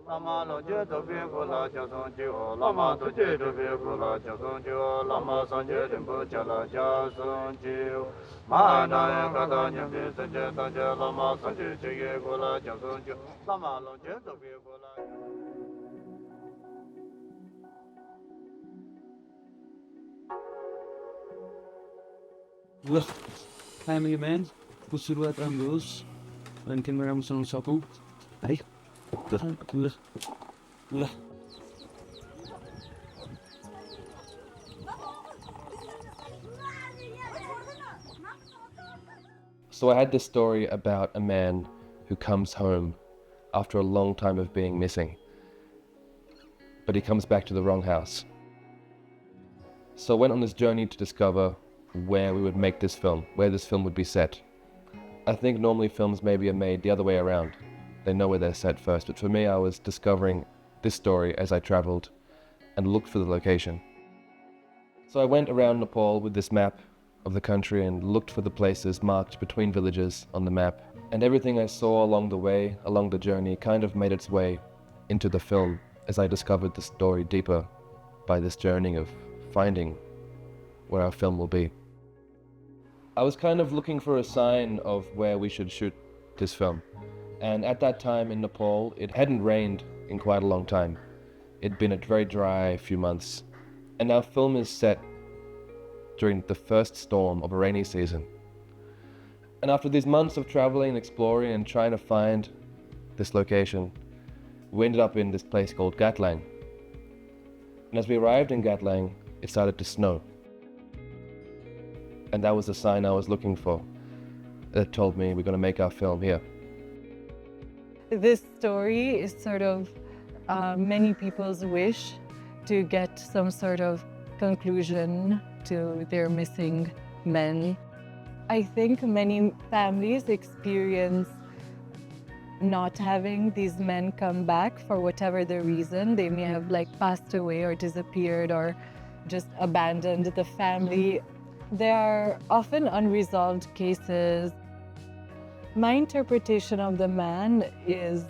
Lama lo je to be gola jason jo lama to je to be gola jason jo lama sanje rimbo chala jason jo ma na ka da nya be se je ta je lama sanje je ye gola jason jo lama lo je to be gola ल family man को सुरुवात राम्रो होस् अनि तिमीले राम्रोसँग सकौँ है ल ल So I had this story about a man who comes home after a long time of being missing, but he comes back to the wrong house. So I went on this journey to discover where we would make this film, where this film would be set. I think normally films maybe are made the other way around. They know where they're set first, but for me I was discovering this story as I traveled and looked for the location. So I went around Nepal with this map of the country and looked for the places marked between villages on the map, and everything I saw along the way, along the journey, kind of made its way into the film as I discovered the story deeper by this journey of finding where our film will be. I was kind of looking for a sign of where we should shoot this film, and at that time in Nepal it hadn't rained in quite a long time. It'd been a very dry few months, and our film is set during the first storm of a rainy season. And after these months of traveling and exploring and trying to find this location, we ended up in this place called Gatlang. And as we arrived in Gatlang, it started to snow. And that was the sign I was looking for that told me we're going to make our film here. This story is sort of many people's wish to get some sort of conclusion to their missing men. I think many families experience not having these men come back for whatever the reason. They may have passed away or disappeared or just abandoned the family. There are often unresolved cases. My interpretation of the man is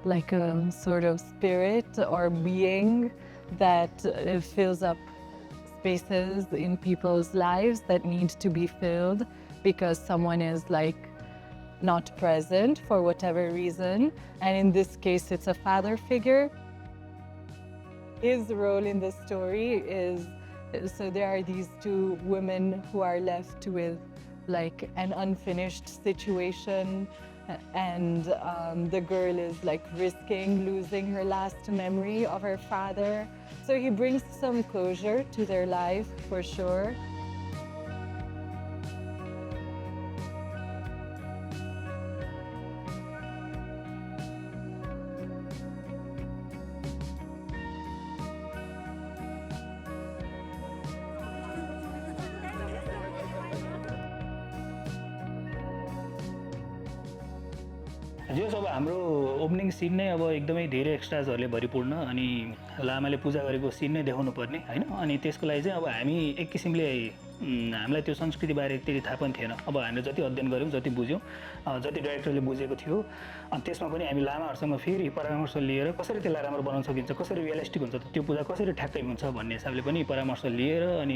like a sort of spirit or being that fills up spaces in people's lives that need to be filled because someone is not present for whatever reason. And in this case, it's a father figure. His role in the story is, so there are these two women who are left with an unfinished situation, and the girl is risking losing her last memory of her father. So he brings some closure to their life for sure. जो सब हाम्रो opening scene नै अब एकदमै धेरै एक्स्ट्राजहरूले भरिपूर्ण अनि लामाले पूजा गरेको सिन नै देखाउनु पर्ने हैन। अनि त्यसको लागि चाहिँ अब हामी एक किसिमले हामीलाई त्यो संस्कृतिबारे त्यति थाहा पनि थिएन। अब हामीले जति अध्ययन गर्यौं, जति बुझ्यौं, जति डाइरेक्टरले बुझेको थियो, अनि त्यसमा पनि हामी लामाहरुसँग फेरि परामर्श लिएर कसरी त्यसलाई राम्रो बनाउन सकिन्छ, कसरी रियलिस्टिक हुन्छ, त्यो पूजा कसरी ठ्याक्कै हुन्छ भन्ने हिसाबले पनि परामर्श लिएर अनि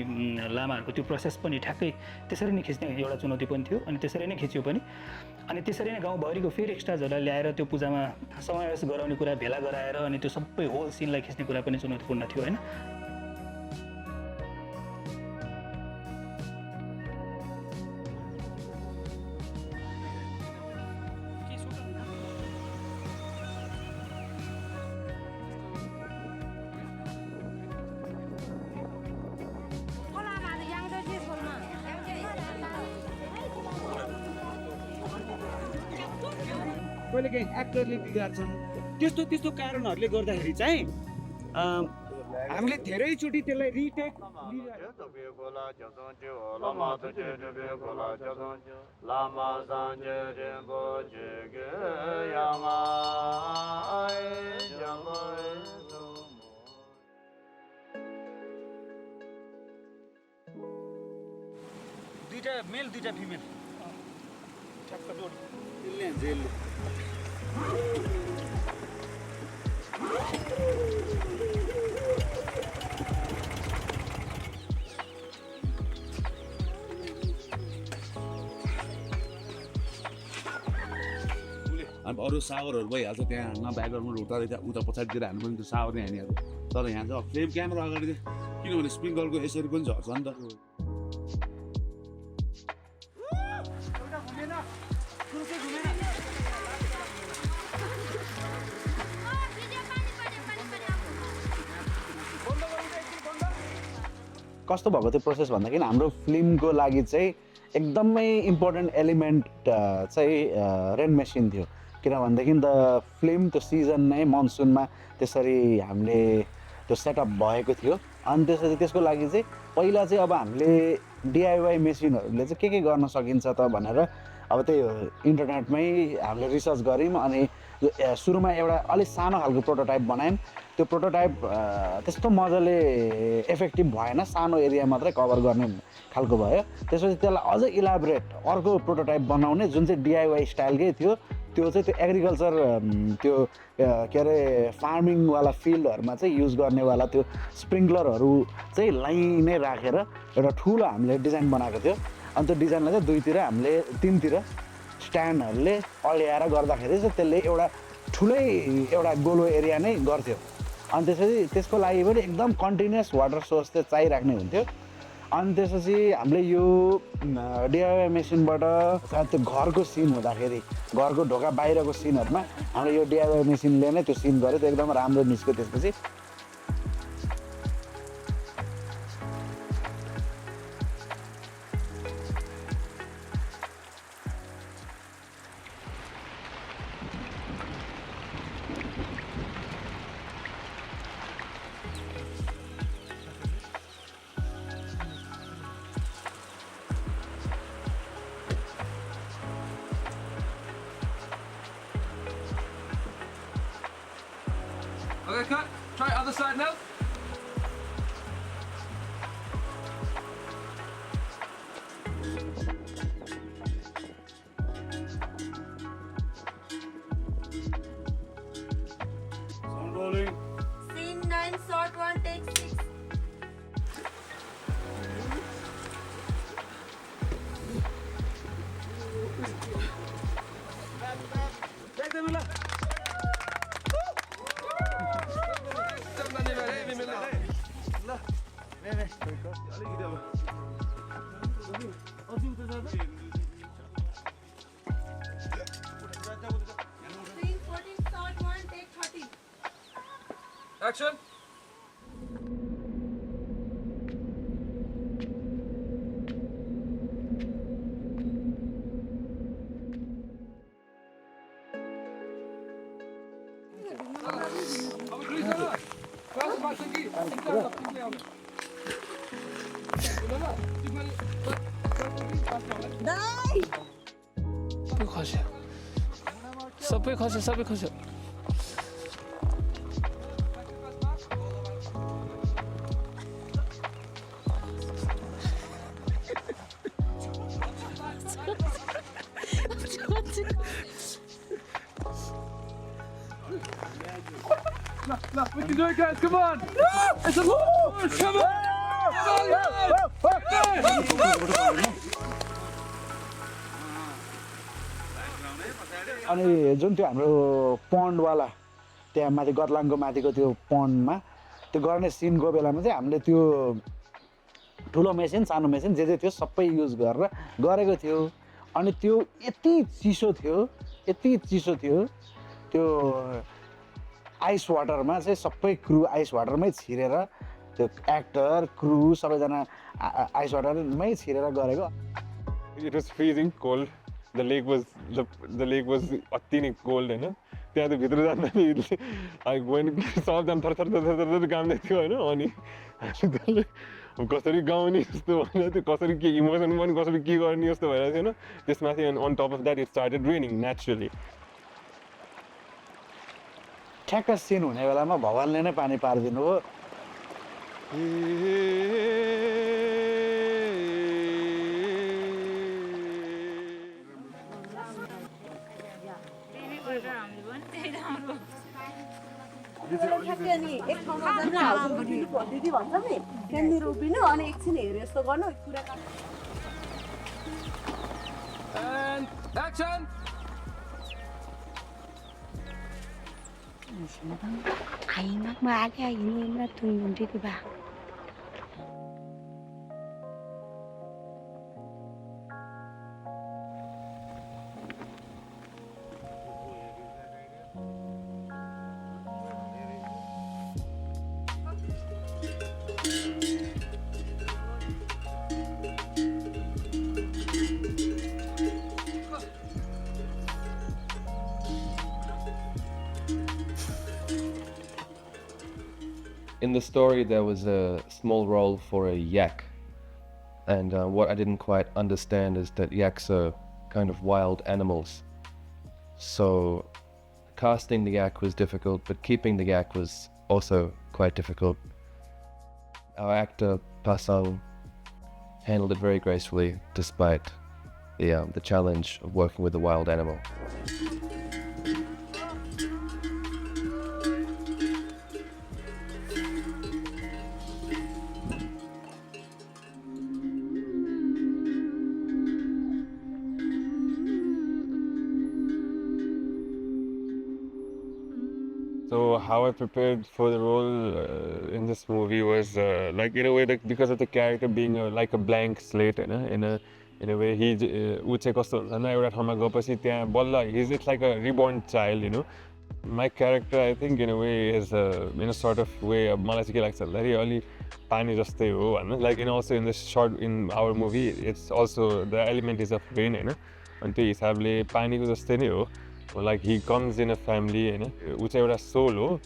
लामाहरुको त्यो प्रोसेस पनि ठ्याक्कै त्यसरी नै खिच्ने एउटा चुनौती पनि थियो। अनि त्यसरी नै खिच्यो पनि। अनि त्यसरी नै गाउँभरिको फेरि एक्स्ट्राजहरुलाई ल्याएर त्यो पूजामा समावेश गराउने कुरा भेला गराएर अनि त्यो सबै होल सिनलाई खिच्ने कुरा पनि चुनौतीपूर्ण थियो हैन। कहिलेकाहीँ एक्टरले बिगार्छन्, त्यस्तो कारणहरूले गर्दाखेरि चाहिँ हामीले धेरैचोटि त्यसलाई रिटेक दुईटा मेल दुईटा फिमेल ठ्याक्क जोडी यसले हान्छ यसले अरू सावरहरू भइहाल्छ त्यहाँ न ब्याकग्राउन्डमा उता पछाडितिर हाल्नु पनि त्यो सावर नै हानिहाल्छ तर यहाँ चाहिँ फ्लेम क्यामेरा अगाडि चाहिँ किनभने स्प्रिङ्कलको यसरी पनि झर्छ नि त कस्तो भएको त्यो प्रोसेस भन्दाखेरि हाम्रो फिल्मको लागि चाहिँ एकदमै इम्पोर्टेन्ट एलिमेन्ट चाहिँ रेन मेसिन थियो किनभनेदेखि त फिल्म त्यो सिजन नै मनसुनमा त्यसरी हामीले त्यो सेटअप भएको थियो अनि त्यसपछि त्यसको लागि चाहिँ पहिला चाहिँ अब हामीले डिआइवाई मेसिनहरूले चाहिँ के गर्न सकिन्छ त भनेर अब त्यही इन्टरनेटमै हामीले रिसर्च गऱ्यौँ अनि सुरुमा एउटा अलिक सानो खालको प्रोटोटाइप बनायौँ त्यो प्रोटोटाइप त्यस्तो मजाले इफेक्टिभ भएन सानो एरिया मात्रै कभर गर्ने खालको भयो त्यसपछि त्यसलाई अझै इलाबोरेट अर्को प्रोटोटाइप बनाउने जुन चाहिँ डिआइवाई स्टाइलकै थियो त्यो चाहिँ त्यो एग्रिकल्चर त्यो के अरे फार्मिङवाला फिल्डहरूमा चाहिँ युज गर्नेवाला त्यो स्प्रिङ्कलरहरू चाहिँ लाइनै राखेर एउटा ठुलो हामीले डिजाइन बनाएको थियो अनि त्यो डिजाइनलाई चाहिँ दुईतिर हामीले तिनतिर स्ट्यान्डहरूले अड्याएर गर्दाखेरि चाहिँ त्यसले एउटा ठुलै एउटा गोलो एरिया नै गर्थ्यो अनि त्यसपछि त्यसको लागि पनि एकदम कन्टिन्युस वाटर सोर्स चाहिँ चाहिराख्ने हुन्थ्यो अनि त्यसपछि हामीले यो डिआइवाई मेसिनबाट त्यो घरको सिन हुँदाखेरि घरको ढोका बाहिरको सिनहरूमा हामीले यो डिआइवाई मेसिनले नै त्यो सिन गर्यो त्यो एकदम राम्रो निस्क्यो त्यसपछि Okay, cut. Try other side now. Sound rolling. Scene 9, shot 1, take 6. Scene 14, shot 1, take 30. Action. सबै खस्यो We can do it, guys. Come on. It's a push. Come on. अनि जुन त्यो हाम्रो पन्डवाला त्यहाँ माथि गतलाङको माथिको त्यो पन्डमा त्यो गर्ने सिनको बेलामा चाहिँ हामीले त्यो ठुलो मेसिन सानो मेसिन जे जे थियो सबै युज गरेर गरेको थियो अनि त्यो यति चिसो थियो त्यो आइस वाटरमा चाहिँ सबै क्रू आइस वाटरमै छिरेर त्यो एक्टर क्रू सबैजना आइस वाटरमै छिरेर गरेको It was freezing cold. The lake was अति नै cold हैन त्यहाँ त भित्र जाँदा नि I went सबजना थरथर काम्दै थियो हैन अनि कसरी गाउने जस्तो भएन त्यो कसरी के इमोसन पनि कसरी के गर्ने जस्तो भइरहेको थियो हैन त्यसमाथि and on top of that it started raining naturally. ठ्याक्क सिन हुने बेलामा भगवानले नै पानी पारिदिनु हो एक ठाउँमा दिदी भन्छ नि त्यहाँनिर उभिनु अनि एकछिन हेरे जस्तो गर्नु कुरा And action. 아이막 말이야 이놈나 둥둥지도 봐. In the story, there was a small role for a yak, and what I didn't quite understand is that yaks are kind of wild animals. So casting the yak was difficult, but keeping the yak was also quite difficult. Our actor Pasang handled it very gracefully, despite the challenge of working with a wild animal. So how I prepared for the role in this movie was like in a way like because of the character being like a blank slate, in a way he ऊ चाहिँ कस्तो हुन्छ न एउटा ठाउँमा गएपछि त्यहाँ बल्ल he's just like a reborn child. My character I think in a way is in a sort of way मलाई चाहिँ के लाग्छ भन्दाखेरि अलि पानी जस्तै हो हैन, like also in this short in our movie it's also the element is of rain हैन, अनि त्यो हिसाबले पानीको जस्तै नै हो. Like he comes in a family हैन, ऊ चाहिँ एउटा सोल हो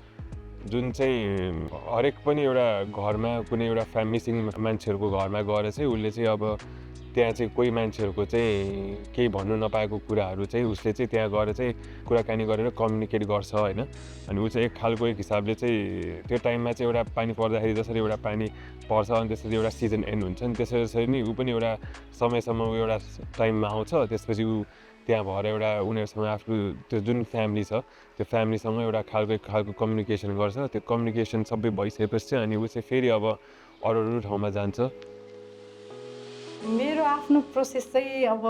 जुन चाहिँ हरेक पनि एउटा घरमा कुनै एउटा मिसिङ मान्छेहरुको घरमा गएर चाहिँ उसले चाहिँ अब त्यहाँ चाहिँ कोही मान्छेहरुको चाहिँ केही भन्नु नपाएको कुराहरु चाहिँ उसले चाहिँ त्यहाँ गएर चाहिँ कुराकानी गरेर कम्युनिकेट गर्छ हैन. अनि ऊ चाहिँ एक खालको एक हिसाबले चाहिँ त्यो टाइममा चाहिँ एउटा पानी पर्दाखेरि जसरी एउटा पानी पर्छ अनि त्यसपछि एउटा सिजन एन्ड हुन्छ नि त्यसरी नै ऊ पनि एउटा समयसम्म एउटा टाइममा आउँछ, त्यसपछि ऊ त्यहाँ भएर एउटा उनीहरुसँग आफ्नो त्यो जुन फ्यामिली छ त्यो फ्यामिलीसँग एउटा खालको कम्युनिकेसन गर्छ. त्यो कम्युनिकेसन सबै भइसकेपछि अनि ऊ चाहिँ फेरि अब अरू ठाउँमा जान्छ. मेरो आफ्नो प्रोसेस चाहिँ अब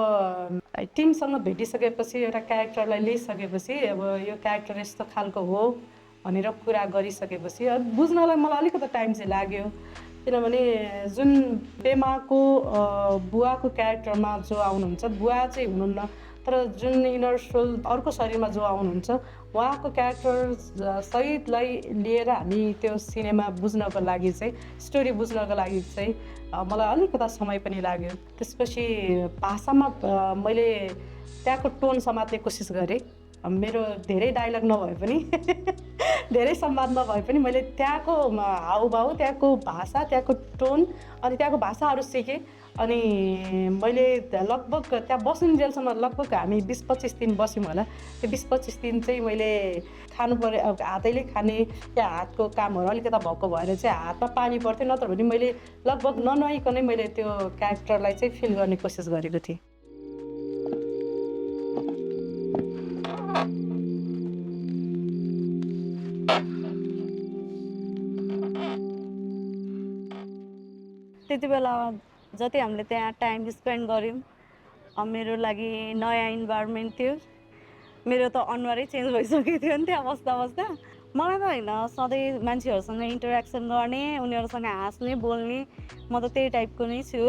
टिमसँग भेटिसकेपछि एउटा क्यारेक्टरलाई लिइसकेपछि अब यो क्यारेक्टर यस्तो खालको हो भनेर कुरा गरिसकेपछि बुझ्नलाई मलाई अलिकति टाइम चाहिँ लाग्यो, किनभने जुन पेमाको बुवाको क्यारेक्टरमा जो आउनुहुन्छ बुवा चाहिँ हुनुहुन्न, तर जुन इनर सोल अर्को शरीरमा जो आउनुहुन्छ उहाँको क्यारेक्टर सहितलाई लिएर हामी त्यो सिनेमा बुझ्नको लागि चाहिँ स्टोरी बुझ्नको लागि चाहिँ मलाई अलिकति समय पनि लाग्यो. त्यसपछि भाषामा मैले त्यहाँको टोन समात्ने कोसिस गरेँ. मेरो धेरै डायलग नभए पनि धेरै संवाद नभए पनि मैले त्यहाँको हाउभाउ त्यहाँको भाषा त्यहाँको टोन अनि त्यहाँको भाषाहरू सिकेँ. अनि मैले लगभग त्यहाँ बस्नुन्जेलसम्म लगभग हामी 20-25 दिन बस्यौँ होला. त्यो 20-25 दिन चाहिँ मैले खानु पर्यो, अब हातैले खाने त्यहाँ हातको कामहरू अलिकति भएको भएर चाहिँ हातमा पानी पर्थ्यो, नत्र भने मैले लगभग ननुहाइकनै मैले त्यो क्यारेक्टरलाई चाहिँ फिल गर्ने कोसिस गरेको थिएँ. त्यति बेला जति हामीले त्यहाँ टाइम स्पेन्ड गऱ्यौँ मेरो लागि नयाँ इन्भाइरोमेन्ट थियो. मेरो त अनुहारै चेन्ज भइसकेको थियो नि त्यहाँ बस्दा बस्दा. मलाई त होइन सधैँ मान्छेहरूसँग इन्टरेक्सन गर्ने, उनीहरूसँग हाँस्ने बोल्ने, म त त्यही टाइपको नै छु.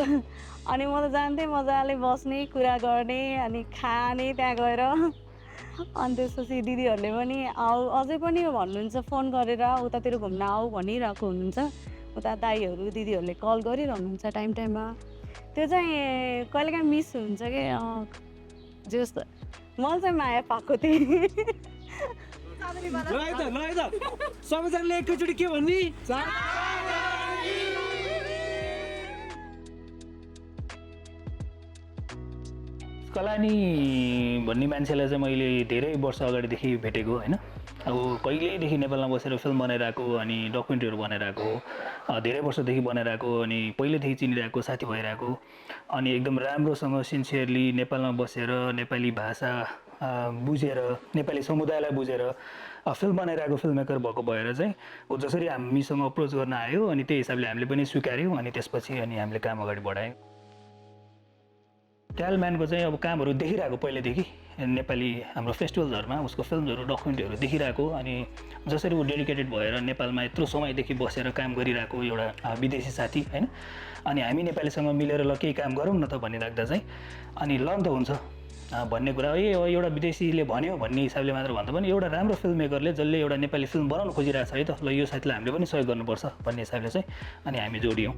अनि म त जान्थेँ मजाले बस्ने कुरा गर्ने अनि खाने त्यहाँ गएर. अनि त्यसपछि दिदीहरूले पनि आऊ अझै पनि भन्नुहुन्छ फोन गरेर उतातिर घुम्न आऊ भनिरहेको हुनुहुन्छ. उता दाइहरू दिदीहरूले कल गरिरहनुहुन्छ टाइम टाइममा. त्यो चाहिँ कहिलेकाहीँ मिस हुन्छ कि जस्तो मलाई चाहिँ माया पाएको थिएँ. सबैजनाले एकैचोटि के भन्ने कलानी भन्ने मान्छेलाई चाहिँ मैले धेरै वर्ष अगाडिदेखि भेटेको हैन. अब कहिलेदेखि नेपालमा बसेर फिल्म बनाइरहेको अनि डकुमेन्ट्रीहरू बनाइरहेको, धेरै वर्षदेखि बनाइरहेको अनि पहिलेदेखि चिनिरहेको साथी भइरहेको अनि एकदम राम्रोसँग सिन्सियरली नेपालमा बसेर नेपाली भाषा बुझेर नेपाली समुदायलाई बुझेर फिल्म बनाइरहेको फिल्ममेकर भएको भएर चाहिँ ऊ जसरी हामीसँग अप्रोच गर्न आयो अनि त्यही हिसाबले हामीले पनि स्वीकार्यौँ अनि त्यसपछि अनि हामीले काम अगाडि बढायौँ. ट्यालम्यानको चाहिँ अब कामहरू देखिरहेको पहिलेदेखि नेपाली हाम्रो फेस्टिभल्सहरूमा उसको फिल्महरू डकुमेन्ट्रीहरू देखिरहेको अनि जसरी ऊ डेडिकेटेड भएर नेपालमा यत्रो समयदेखि बसेर काम गरिरहेको एउटा विदेशी साथी हैन अनि हामी नेपालीसँग मिलेर ल केही काम गरौँ न त भन्ने लाग्दा चाहिँ अनि ल त हुन्छ भन्ने कुरा एउटा विदेशीले भन्यो भन्ने हिसाबले मात्र भन्दा पनि एउटा राम्रो फिल्म मेकरले जसले एउटा नेपाली फिल्म बनाउन खोजिरहेको छ है त ल यो साथीलाई हामीले पनि सहयोग गर्नुपर्छ भन्ने हिसाबले चाहिँ अनि हामी जोडियौँ.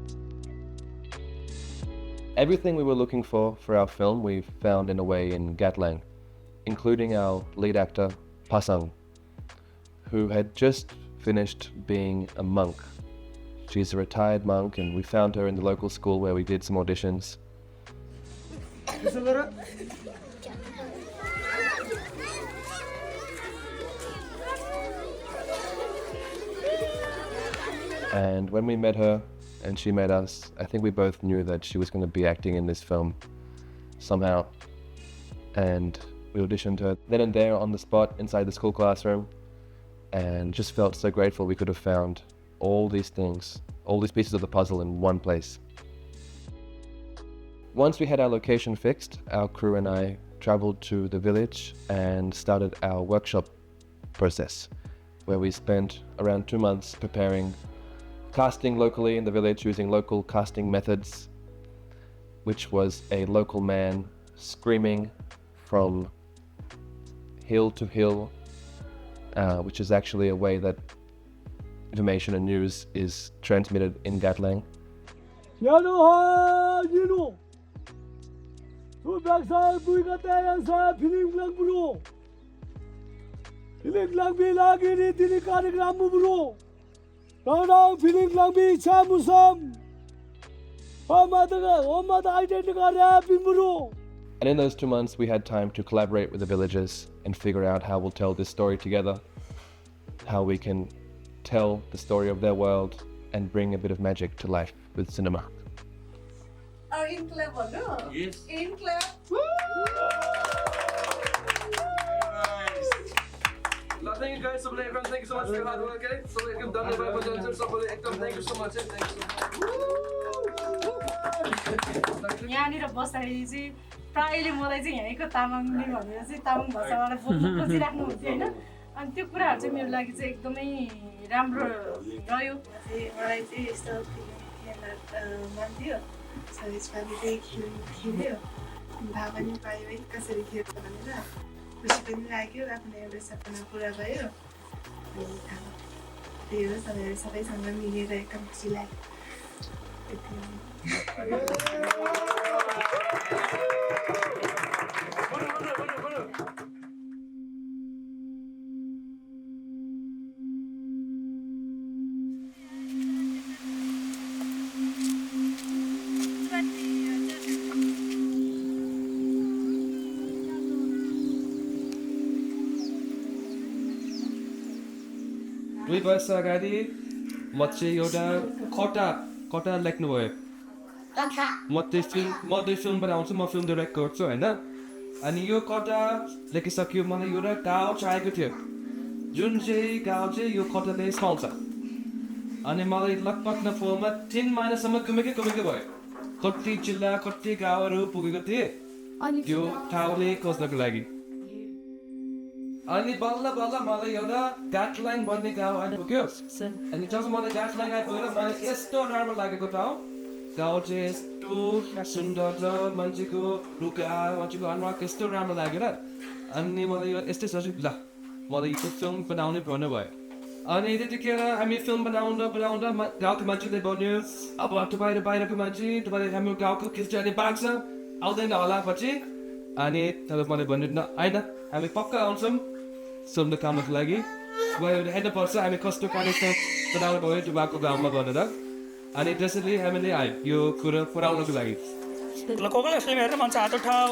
Everything we were looking for our film we found in a way in Gatlang, including our lead actor, Pasang, who had just finished being a monk. She's a retired monk and we found her in the local school where we did some auditions. And when we met her and she met us, I think we both knew that she was going to be acting in this film somehow. And we auditioned her then and there on the spot inside the school classroom and just felt so grateful we could have found all these things, all these pieces of the puzzle in one place. Once we had our location fixed, our crew and I traveled to the village and started our workshop process, where we spent around 2 months preparing casting locally in the village using local casting methods, which was a local man screaming from hill to hill, which is actually a way that information and news is transmitted in Gatlang. And in those 2 months we had time to collaborate with the villagers and figure out how we'll tell this story together, how we can tell the story of their world and bring a bit of magic to life with cinema. In clap, no? Yes. In clap. Thank you guys, everyone. Thank you so much for your hard work. So we can done by Bolton. So thank you so much. Thank you. यहाँनिर बस्दाखेरि चाहिँ प्रायले मलाई चाहिँ यहीँको तामाङले भनेर चाहिँ तामाङ भाषाबाट बोल्नु खोजिराख्नु हुन्थ्यो होइन अनि त्यो कुराहरू चाहिँ मेरो लागि चाहिँ एकदमै राम्रो रह्यो. मलाई चाहिँ यस्तो मान्थ्यो सो यसपालि चाहिँ खेल्यो थाहा पनि पायो है कसरी खेल्छ भनेर खुसी पनि लाग्यो आफ्नो एउटा सपना पुरा भयो अनि त्यही हो सबैसँग मिलेर एकदम खुसी लाग्यो. दुई वर्ष अगाडि म चाहिँ एउटा कथा लेख्नुभयो. म त्यो फिल्म बनाउँछु, म फिल्म डिरेक्ट गर्छु होइन. अनि यो कथा लेखिसक्यो मलाई एउटा गाउँ चाहिएको थियो जुन चाहिँ गाउँ चाहिँ यो कथाले सुहाउँछ. अनि मलाई लगभग फोनमा 3 महिनासम्म घुमेकै भयो. कति जिल्ला कति गाउँहरू पुगेको थिएँ त्यो ठाउँले खोज्नको लागि. अनि बल्ल मलाई एउटा गाटलाङ भन्ने गाउँ आइपुग्यो. अनि जब मलाई गाटलाङ आइपुगेर मलाई यस्तो राम्रो लागेको गाउँ चाहिँ यस्तो सुन्दर छ, मान्छेको लुगा मान्छेको अनुहार यस्तो राम्रो लागेर अनि मलाई यस्तै सोचेँ ल मलाई यो फिल्म बनाउने भन्नुभयो. अनि त्यतिखेर हामी फिल्म बनाउँदा गाउँको मान्छेले भन्यो अब बाहिरको मान्छे तपाईँले हाम्रो गाउँको खिच्ने बाघ छ आउँदैन होला पछि. अनि तपाईँ मलाई भन्नु न होइन हामी पक्का आउँछौँ फिल्म कामको लागि हेर्नुपर्छ हामी कस्तो कार्यक्रम बनाउनु भयो त्यो बाघको गाउँमा भनेर. अनि त्यसैले हामीले आयो यो कुरा पुऱ्याउनको लागि. ल कोही यसले हेरेर भन्छ हात उठाऊ.